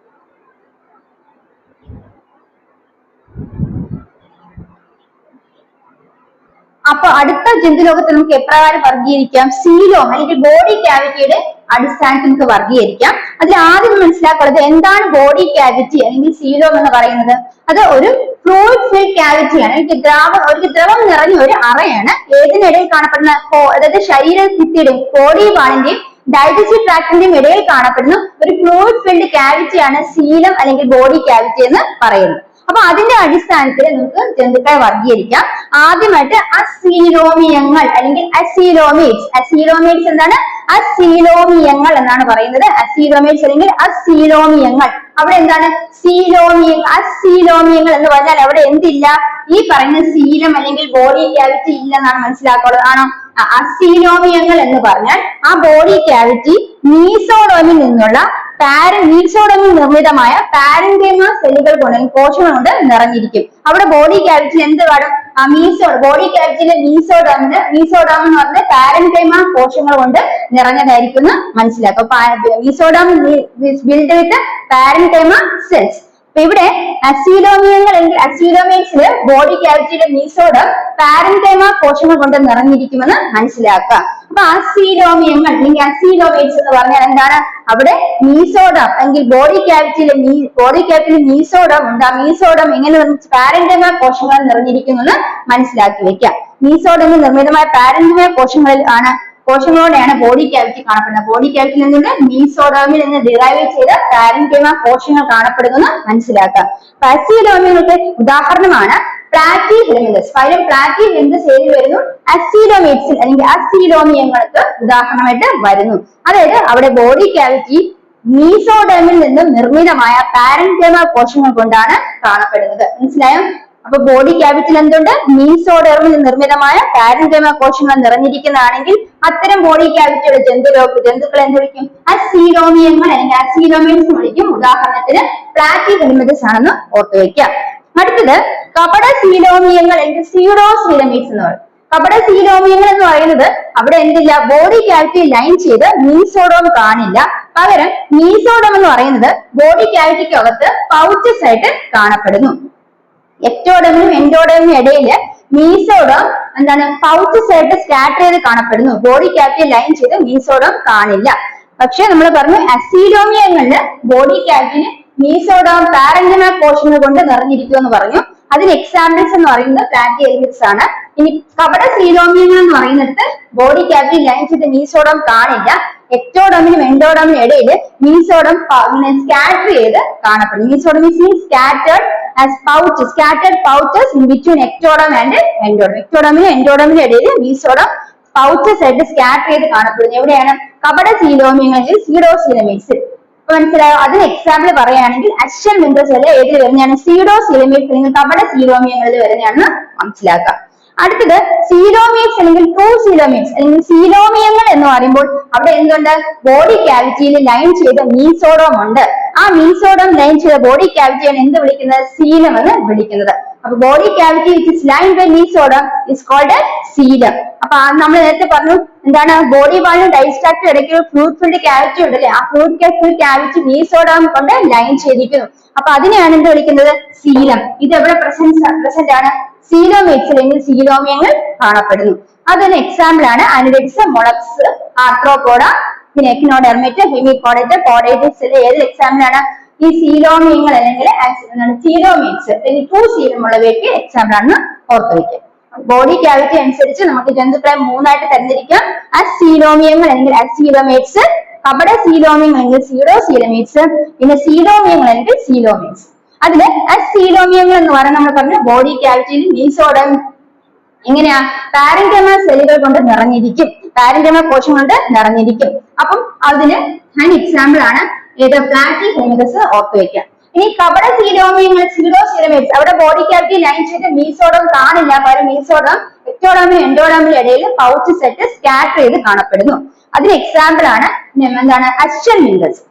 അപ്പൊ അടുത്ത ജന്തുലോകത്തിൽ നമുക്ക് എപ്രകാരം വർഗീകരിക്കാം? സീലോം അല്ലെങ്കിൽ ബോഡി ക്യാവിറ്റിയുടെ അടിസ്ഥാനത്തിൽ നമുക്ക് വർഗീകരിക്കാം. അതിൽ ആദ്യം മനസ്സിലാക്കുന്നത് എന്താണ് ബോഡി ക്യാവിറ്റി അല്ലെങ്കിൽ സീലോം എന്ന് പറയുന്നത്? അത് ഒരു ഫ്ലൂയിഡ് ഫിൽഡ് ക്യാവിറ്റിയാണ്. ഒരു ദ്രവം നിറഞ്ഞ ഒരു അറയാണ്. ഏതിനിടയിൽ കാണപ്പെടുന്ന അതായത് ശരീരത്തിന്റെയും ബോഡി പാളിന്റെയും ഡൈജസ്റ്റീവ് ട്രാക്ടിന്റെയും ഇടയിൽ കാണപ്പെടുന്ന ഒരു ഫ്ലൂയിഡ് ഫിൽഡ് ക്യാവിറ്റിയാണ് സീലം അല്ലെങ്കിൽ ബോഡി ക്യാവിറ്റി എന്ന് പറയുന്നത്. അപ്പൊ അതിന്റെ അടിസ്ഥാനത്തിൽ നമുക്ക് ജന്തുക്കളെ വർഗീകരിക്കാം. ആദ്യമായിട്ട് അസീലോമിയങ്ങൾ അല്ലെങ്കിൽ അസീലോമേറ്റ്സ്. അസീലോമേറ്റ്സ് എന്താണ്? അസീലോമിയങ്ങൾ എന്നാണ് പറയുന്നത്. അസീലോമേറ്റ്സ് അല്ലെങ്കിൽ അസീലോമിയങ്ങൾ. അവിടെ എന്താണ്? അസീലോമിയങ്ങൾ എന്ന് പറഞ്ഞാൽ അവിടെ എന്തില്ല? ഈ പറയുന്ന സീലം അല്ലെങ്കിൽ ബോഡി ക്യാവിറ്റി ഇല്ലെന്നാണ് മനസ്സിലാക്കുന്നത്. ആണോ? അസീലോമിയങ്ങൾ എന്ന് പറഞ്ഞാൽ ആ ബോഡി ക്യാവിറ്റി മീസോഡോമിൽ നിന്നുള്ള മീസോഡോമിൽ നിർമ്മിതമായ പാരൻകൈമ സെല്ലുകൾ കൊണ്ട് കോശങ്ങൾ കൊണ്ട് നിറഞ്ഞിരിക്കും. അവിടെ ബോഡി ക്യാവിറ്റിയിൽ എന്ത് കാണും? ബോഡി ക്യാവിറ്റിയിലെ മീസോഡോം എന്ന് പറഞ്ഞ പാരൻകൈമ കോശങ്ങൾ കൊണ്ട് നിറഞ്ഞതായിരിക്കും എന്ന് മനസ്സിലാക്കും. മീസോഡോം ബിൽഡ് വിത്ത് പാരൻകൈമ സെൽസ്. അപ്പൊ ഇവിടെ അസീലോമിയങ്ങൾ എങ്കിൽ അസീലോമേറ്റ്സില് ബോഡി ക്യാവിറ്റിയിലെ മീസോഡം പാരൻകൈമ കോശങ്ങൾ കൊണ്ട് നിറഞ്ഞിരിക്കുമെന്ന് മനസ്സിലാക്കുക. അപ്പൊ അസീലോമിയങ്ങൾ അല്ലെങ്കിൽ അസീലോമേറ്റ്സ് എന്ന് പറഞ്ഞാൽ എന്താണ്? അവിടെ മീസോഡം അല്ലെങ്കിൽ ബോഡി ക്യാവിറ്റിയിലെ മീസോഡം ഉണ്ട്. ആ മീസോഡം എങ്ങനെ പാരൻകൈമ കോശങ്ങൾ നിറഞ്ഞിരിക്കുമെന്ന് മനസ്സിലാക്കി വെക്കാം. മീസോഡമിൽ നിർമ്മിതമായ പാരൻകൈമ കോശങ്ങളോടെയാണ് ബോഡി ക്യാവിറ്റി കാണപ്പെടുന്നത്. ബോഡി ക്യാവിറ്റിയിൽ നിന്നുള്ള മീസോഡോമിൽ നിന്ന് ഡിറൈവ് ചെയ്ത പാരൻകൈമ കോശങ്ങൾ കാണപ്പെടുമെന്ന് മനസ്സിലാക്കുക. അസീലോമിയങ്ങൾക്ക് ഉദാഹരണമാണ് പ്ലാറ്റിഹെൽമിന്തസ്. ഫൈലം പ്ലാറ്റിഹെൽമിന്തസ് ഏതിൽ വരുന്നു? അസീലോമേറ്റ്സിൽ അല്ലെങ്കിൽ അസീലോമിയങ്ങൾക്ക് ഉദാഹരണമായിട്ട് വരുന്നു. അതായത് അവിടെ ബോഡി ക്യാവിറ്റി മീസോഡോമിൽ നിന്നും നിർമ്മിതമായ പാരൻകൈമ കോശങ്ങൾ കൊണ്ടാണ് കാണപ്പെടുന്നത്. മനസ്സിലായോ? അപ്പൊ ബോഡി ക്യാവിറ്റിയിൽ എന്തുണ്ട്? മീസോഡെർമിൽ നിർമ്മിതമായ പാരൻകൈമ കോശങ്ങൾ നിറഞ്ഞിരിക്കുന്നതാണെങ്കിൽ അത്തരം ബോഡി ക്യാവിറ്റിയുടെ ജന്തുക്കളെ എന്ത് വിളിക്കും? അസീലോമിയങ്ങൾ അല്ലെങ്കിൽ അസീലോമേറ്റ്സ് വിളിക്കും. ഉദാഹരണത്തിന് പ്ലാറ്റിഹെൽമിന്തസ് ആണെന്ന് ഓർത്തു വെക്കാം. അടുത്തത് കപട സീലോമിയങ്ങൾ അല്ലെങ്കിൽ സ്യൂഡോസീലമേറ്റ്സ് എന്ന് പറയും. കപട സീലോമിയങ്ങൾ എന്ന് പറയുന്നത് അവിടെ എന്തില്ല? ബോഡി ക്യാവിറ്റി ലൈൻ ചെയ്ത് മീസോഡോം കാണില്ല. പകരം മീസോഡം എന്ന് പറയുന്നത് ബോഡി ക്യാവിറ്റിക്കകത്ത് പൗച്ചസ് ആയിട്ട് കാണപ്പെടുന്നു. എക്ടോഡമിനും എൻഡോഡമിനും ഇടയില് മീസോഡം എന്താണ്? പൗച്ചസ് ആയിട്ട് സ്കാറ്റർ ചെയ്ത് കാണപ്പെടുന്നു. ബോഡി ക്യാവിറ്റി ലൈൻ ചെയ്ത് മീസോഡം കാണില്ല. പക്ഷെ നമ്മൾ പറഞ്ഞു അസീലോമിയങ്ങളില് ബോഡി ക്യാവിറ്റിന് മീസോഡം പാരൻകൈമ കോശങ്ങൾ കൊണ്ട് നിറഞ്ഞിരിക്കും എന്ന് പറഞ്ഞു. അതിന് എക്സാമ്പിൾസ് എന്ന് പറയുന്നത് പ്ലാറ്റിഹെൽമിന്തസ് ആണ്. ഇനി കപട സീലോമിയങ്ങൾ എന്ന് പറയുന്നിടത്ത് ബോഡി ക്യാവിറ്റി ലൈൻ ചെയ്ത് മീസോഡം കാണില്ല. എക്ടോഡമിനും എൻഡോഡമിനും ഇടയിൽ മീസോഡം സ്കാറ്റർ ചെയ്ത് കാണപ്പെടുന്നു. Mesoderm is scattered as pouches, scattered pouches in between ectodon and endodon. എക്ടോഡമിനും എൻഡോഡമിനും ഇടയിൽ മീസോഡം പൗച്ചസ് ആയിട്ട് സ്കാറ്റർ ചെയ്ത് കാണപ്പെടുന്നു. എവിടെയാണ്? കപട സീലോമിയങ്ങളിൽ സ്യൂഡോസീലമേറ്റ്സ്. ഇപ്പൊ മനസ്സിലായോ? അതിന് എക്സാമ്പിൾ പറയുകയാണെങ്കിൽ അസീലോമിയങ്ങൾ ഏതിൽ വരുന്നതാണ്? സ്യൂഡോസീലമേറ്റ്സ് അല്ലെങ്കിൽ കപട സീലോമിയങ്ങളിൽ വരുന്നതാണെന്ന് മനസ്സിലാക്കാം. അടുത്തത് സീലോമേറ്റ്സ് അല്ലെങ്കിൽ ട്രൂ സീലോമേറ്റ്സ് അല്ലെങ്കിൽ സീലോമിയങ്ങൾ എന്ന് പറയുമ്പോൾ അവിടെ എന്തുണ്ട്? ബോഡി ക്യാവിറ്റിയിൽ ലൈൻ ചെയ്ത മീസോഡോം ഉണ്ട്. ആ മീസോഡോം ലൈൻ ചെയ്ത ബോഡി ക്യാവിറ്റിയാണ് എന്ത് വിളിക്കുന്നത്? സീലം എന്ന് വിളിക്കുന്നത്. അപ്പൊ body cavity which is lined by mesoderm is called coelom. അപ്പൊ നമ്മൾ നേരത്തെ പറഞ്ഞു എന്താണ്? ബോഡി വാളിനും ഡൈസ്റ്റാക്റ്റും ഇടയ്ക്ക് ഫ്ലൂയിഡ് ഫിൽഡ് ക്യാവിറ്റി ഉണ്ടല്ലേ? ആ ഫ്ലൂയിഡ് ഫിൽഡ് ക്യാവിറ്റി മീസോഡോം കൊണ്ട് ലൈൻ ചെയ്തിരിക്കുന്നു. അപ്പൊ അതിനെയാണ് എന്ത് വിളിക്കുന്നത്? സീലം. ഇത് എവിടെ പ്രസന്റ് ആണ്? സീലോമേറ്റ്സ് അല്ലെങ്കിൽ സീലോമിയങ്ങൾ കാണപ്പെടുന്നു. അതിന് എക്സാമ്പിൾ ആണ് അനലിഡ്സ്, മൊളക്സ്, ആർത്രോപോഡ, പിന്നെ എക്നോഡെർമേറ്റ്, ഹെമികോഡേറ്റ്, കോഡേറ്റസ്. ഏത് എക്സാമ്പിൾ ആണ്? ഈ സീലോമിയങ്ങൾ അല്ലെങ്കിൽ സീലോമേറ്റ്സ് അല്ലെങ്കിൽ ട്രൂ സീലമുള്ളവയ്ക്ക് എക്സാമ്പിൾ ആണെന്ന് ഓർത്തു വയ്ക്കുക. ബോഡി ക്യാവിറ്റി അനുസരിച്ച് നമുക്ക് ജന്തുക്കളെ മൂന്നായിട്ട് തരംതിരിക്കാം. അസീലോമിയങ്ങൾ അല്ലെങ്കിൽ അസീലോമേറ്റ്സ്, കപട സീലോമിയങ്ങൾ അല്ലെങ്കിൽ സ്യൂഡോസീലമേറ്റ്സ്, പിന്നെ സീലോമിയങ്ങൾ അല്ലെങ്കിൽ സീലോമേറ്റ്സ്. അതില് അസീലോമിയങ്ങൾ എന്ന് പറയുന്നത് നമ്മൾ പറഞ്ഞു ബോഡി ക്യാവിറ്റിയിൽ മീസോഡം എങ്ങനെയാ? പാരൻകൈമ സെല്ലുകൾ കൊണ്ട് നിറഞ്ഞിരിക്കും. പാരൻകൈമ കോശം കൊണ്ട് നിറഞ്ഞിരിക്കും. അപ്പം അതിന് എക്സാമ്പിൾ ആണ് ഏത്? പ്ലാറ്റിഹെൽമിന്തസ് ഓർത്തു വെക്കാം. ഇനി കപട സീലോമിയങ്ങൾ സ്യൂഡോസീലമേറ്റ്സ് അവിടെ ബോഡി ക്യാവിറ്റി ലൈൻ ചെയ്ത് മീസോഡം കാണില്ല. പകരം മീസോഡം എക്ടോഡമിനും എൻഡോഡമിനും ഇടയിൽ പൗച്ച് സെറ്റ് സ്കാറ്റർ ചെയ്ത് കാണപ്പെടുന്നു. അതിന് എക്സാമ്പിൾ ആണ് എന്താണ്? അസീലോമിയൻസ്.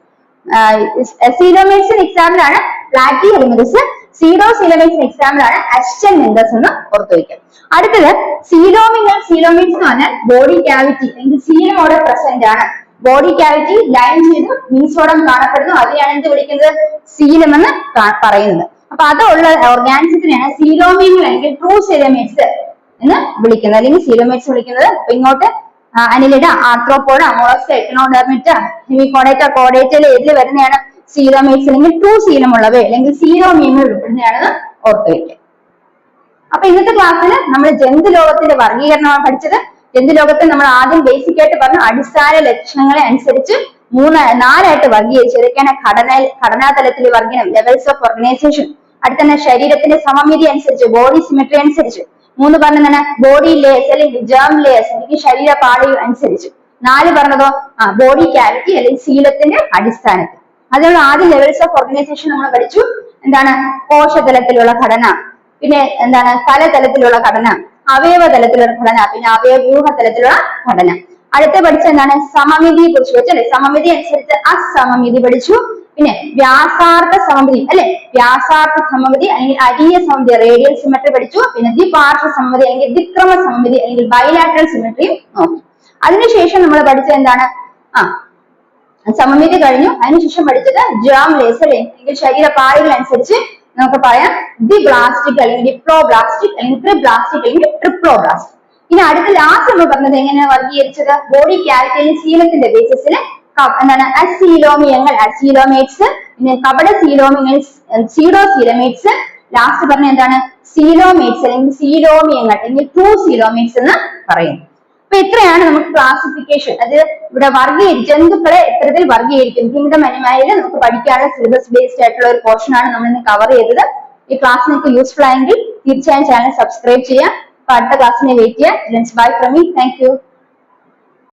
സീലോമേറ്റ്സിന് എക്സാമ്പിൾ ആണ് പ്ലാറ്റിഹെൽമിന്തസ്. സീഡോസീലമേറ്റ്സിന് എക്സാമ്പിൾ ആണ് അസീലോമിയൻസ് എന്ന് ഓർത്തു വയ്ക്കാം. അടുത്തത് സീലോമേറ്റ്സ് എന്ന് പറഞ്ഞാൽ ബോഡി ക്യാവിറ്റി അല്ലെങ്കിൽ സീലം അവിടെ പ്രസന്റ് ആണ്. ബോഡി ക്യാവിറ്റി ലൈൻ ചെയ്ത് മീസോഡം കാണപ്പെടുന്നു. അതിനെയാണ് എന്ത് വിളിക്കുന്നത്? സീലം എന്ന് പറയുന്നത്. അപ്പൊ അതുള്ള ഓർഗാനിസത്തിനെയാണ് സീലോമിയങ്ങൾ അല്ലെങ്കിൽ ട്രൂ സീലോമേറ്റ്സ് എന്ന് വിളിക്കുന്നത് അല്ലെങ്കിൽ സീലോമേറ്റ്സ് വിളിക്കുന്നത്. അപ്പൊ ഇങ്ങോട്ട് അനിലിഡ, ആർത്രോപോഡ, മൊളസ്ക്, എക്നോഡെർമേറ്റ്, ഹെമികോഡേറ്റ, കോഡേറ്റയിൽ ഏതിൽ വരുന്നതാണ്? സീലോമേറ്റ്സ് അല്ലെങ്കിൽ ട്രൂ സീലമുള്ളവ അല്ലെങ്കിൽ സീലോമിയങ്ങൾ ഉൾപ്പെടുന്നതാണെന്ന് ഓർത്തു വയ്ക്കുക. അപ്പൊ ഇന്നത്തെ ക്ലാസ്സിൽ നമ്മൾ ജന്തുലോകത്തിന്റെ വർഗീകരണമാണ് പഠിച്ചത്. ജന്തുലോകത്തെ നമ്മൾ ആദ്യം ബേസിക് ആയിട്ട് പറഞ്ഞു അടിസ്ഥാന ലക്ഷണങ്ങളെ അനുസരിച്ച് നാലായിട്ട് വർഗീകരിച്ചു. ഏതൊക്കെയാണ്? ഘടനാതലത്തിൽ വർഗീകരണം, ലെവൽസ് ഓഫ് ഓർഗനൈസേഷൻ. അടുത്ത ശരീരത്തിന്റെ സമമിതി അനുസരിച്ച്, ബോഡി സിമെട്രി അനുസരിച്ച്. 3 പറഞ്ഞതാണ് ബോഡി ലേയേഴ്സ് അല്ലെങ്കിൽ ജേം ലേയേഴ്സ് അല്ലെങ്കിൽ ശരീരപാളികൾ അനുസരിച്ച്. 4 പറഞ്ഞതോ ബോഡി ക്യാവിറ്റി അല്ലെങ്കിൽ സീലത്തിന്റെ അടിസ്ഥാനത്തിൽ. അതിനുള്ള ആദ്യം ലെവൽസ് ഓഫ് ഓർഗനൈസേഷൻ നമ്മൾ പഠിച്ചു. എന്താണ്? കോശതലത്തിലുള്ള ഘടന, പിന്നെ എന്താണ്? തലതലത്തിലുള്ള ഘടന, അവയവ തലത്തിലുള്ള ഘടന, പിന്നെ അവയവ്യൂഹ തലത്തിലുള്ള ഘടന. അടുത്ത പഠിച്ച എന്താണ്? സമമിതിയെ കുറിച്ച് വെച്ചല്ലേ? സമമിതി അനുസരിച്ച് അസമമിതി പഠിച്ചു. പിന്നെ വ്യാസാർത്ഥ സമമിതി അല്ലെ? വ്യാസാർത്ഥ സമമിതി അല്ലെങ്കിൽ അരീയ സമമിതി റേഡിയൽ സിമെട്രി പഠിച്ചു. പിന്നെ ദ്വിപാർശ്വ സമമിതി അല്ലെങ്കിൽ ദ്വിക്രമ സമമിതി അല്ലെങ്കിൽ ബൈലാറ്ററൽ സിമെട്രിയും നോക്കി. അതിനുശേഷം നമ്മൾ പഠിച്ചത് എന്താണ്? സമമിതി കഴിഞ്ഞു. അതിനുശേഷം പഠിച്ചത് ജേം ലേസ് അല്ലെങ്കിൽ ശരീരപാളികൾ അനുസരിച്ച് നമുക്ക് പറയാം ഡിബ്ലാസ്റ്റിക് അല്ലെങ്കിൽ ഡിപ്ലോബ്ലാസ്റ്റിക് അല്ലെങ്കിൽ ട്രിബ്ലാസ്റ്റിക് അല്ലെങ്കിൽ ട്രിപ്ലോബ്ലാസ്റ്റിക്. ഇനി അടുത്ത ലാസ്റ്റ് നമ്മൾ പറഞ്ഞത് എങ്ങനെയാണ് വർഗീകരിച്ചത്? ബോഡി ക്യാവിറ്റിയിലെ ശീലത്തിന്റെ ബേസിസിൽ എന്താണ് അസീലോമിയങ്ങൾ, അസീലോമേറ്റ്സ്, പിന്നെ കപട സീലോമിയങ്ങൾ, സീഡോസീലോമേറ്റ്സ്, ലാസ്റ്റ് പറഞ്ഞ എന്താണ് സീലോമേറ്റ്സ് അല്ലെങ്കിൽ സീലോമിയങ്ങൾ അല്ലെങ്കിൽ ട്രൂ സീലോമേറ്റ്സ് എന്ന് പറയുന്നു. അപ്പൊ ഇത്രയാണ് നമുക്ക് ക്ലാസിഫിക്കേഷൻ, അത് ഇവിടെ ജന്തുക്കളെ എത്തരത്തിൽ വർഗീകരിക്കും കിങ്ഡം അനിമലിൽ നമുക്ക് പഠിക്കാനുള്ള സിലബസ് ബേസ്ഡ് ആയിട്ടുള്ള ഒരു പോർഷൻ ആണ് നമ്മൾ ഇന്ന് കവർ ചെയ്തത്. ഈ ക്ലാസ് നിങ്ങൾക്ക് യൂസ്ഫുൾ ആയെങ്കിൽ തീർച്ചയായും ചാനൽ സബ്സ്ക്രൈബ് ചെയ്യാം. അപ്പൊ അടുത്ത ക്ലാസ്സിനെ വെയിറ്റ് ചെയ്യാം. Bye from me. Thank you.